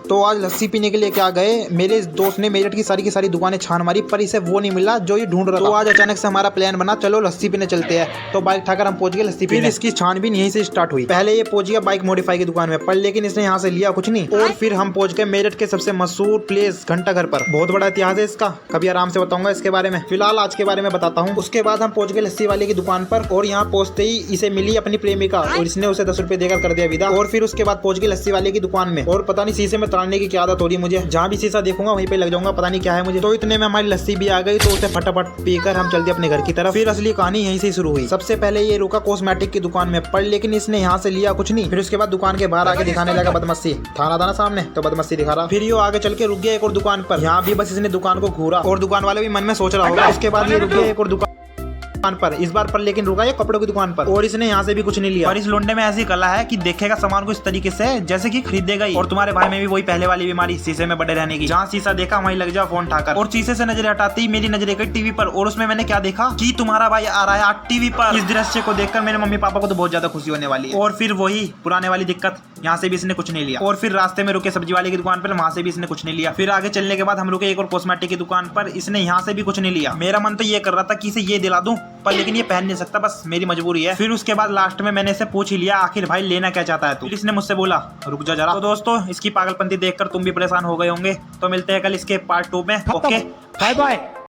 तो आज लस्सी पीने के लिए क्या गए, मेरे दोस्त ने मेरठ की सारी दुकानें छान मारी पर इसे वो नहीं मिला जो ये ढूंढ रहा था। तो आज अचानक से हमारा प्लान बना, चलो लस्सी पीने चलते हैं। तो बाइक उठाकर हम पहुंच गए लस्सी पीने। इसकी छानबीन यहीं से स्टार्ट हुई। पहले ये पहुंच गया बाइक मॉडिफाई की दुकान में, पर लेकिन इसने यहाँ से लिया कुछ नहीं। और फिर हम पहुंच गए मेरठ के सबसे मशहूर प्लेस घंटाघर पर। बहुत बड़ा इतिहास है इसका, कभी आराम से बताऊंगा इसके बारे में, फिलहाल आज के बारे में बताता हूँ। उसके बाद हम पहुंच गए लस्सी वाले की दुकान पर और यहाँ पहुंचते ही इसे मिली अपनी प्रेमिका और इसने उसे 10 रुपए देकर कर दिया विदा। और फिर उसके बाद पहुंच गए लस्सी वाले की दुकान में और पता नहीं शीशे में ताड़ने की क्या आदत हो रही है मुझे, जहाँ भी शीशा देखूंगा वहीं पे लग जाऊंगा, पता नहीं क्या है मुझे। तो इतने में हमारी लस्सी भी आ गई, तो उसे फटाफट पीकर हम चलते अपने घर की तरफ। फिर असली कहानी यहीं से शुरू हुई। सबसे पहले ये रुका कॉस्मेटिक की दुकान में, पर लेकिन इसने यहाँ से लिया कुछ नहीं। फिर उसके बाद दुकान के बाहर आके दिखाने लगा बदमस्ती, थाना था ना सामने तो बदमस्ती दिखा रहा। फिर ये आगे चल के रुक गया एक और दुकान पर, यहाँ भी बस इसने दुकान को घूरा और दुकान वाले भी मन में सोच रहा होगा। उसके बाद ये रुक गया एक और दुकान पर, इस बार पर लेकिन रुका ये कपड़ों की दुकान पर और इसने यहाँ से भी कुछ नहीं लिया। और इस लोंडे में ऐसी कला है कि देखेगा सामान को इस तरीके से जैसे कि खरीदेगा ही। और तुम्हारे भाई में भी वही पहले वाली बीमारी, शीशे में बड़े रहने की, जहाँ शीशा देखा वहीं लग जाओ फोन उठाकर। और शीशे से नजर हटाते ही मेरी नजर गई टीवी पर और उसमें मैंने क्या देखा कि तुम्हारा भाई आ रहा है आज टीवी पर। इस दृश्य को देखकर मेरे मम्मी पापा को तो बहुत ज्यादा खुशी होने वाली है। और फिर वही पुराने वाली दिक्कत, यहाँ से भी इसने कुछ नहीं लिया। और फिर रास्ते में रुके सब्जी वाले की दुकान पर, वहां से भी इसने कुछ नहीं लिया। फिर आगे चलने के बाद हम रुके एक और कॉस्मेटिक की दुकान पर, इसने यहाँ से भी कुछ नहीं लिया। मेरा मन तो ये कर रहा था कि इसे ये दिला दूं, पर लेकिन ये पहन नहीं सकता, बस मेरी मजबूरी है। फिर उसके बाद लास्ट में मैंने इसे पूछ ही लिया आखिर भाई लेना क्या चाहता है तू। इसने मुझसे बोला रुक जा जरा। तो दोस्तों इसकी पागलपंती देखकर तुम भी परेशान हो गए होंगे। तो मिलते हैं कल इसके पार्ट 2 में। Okay bye bye.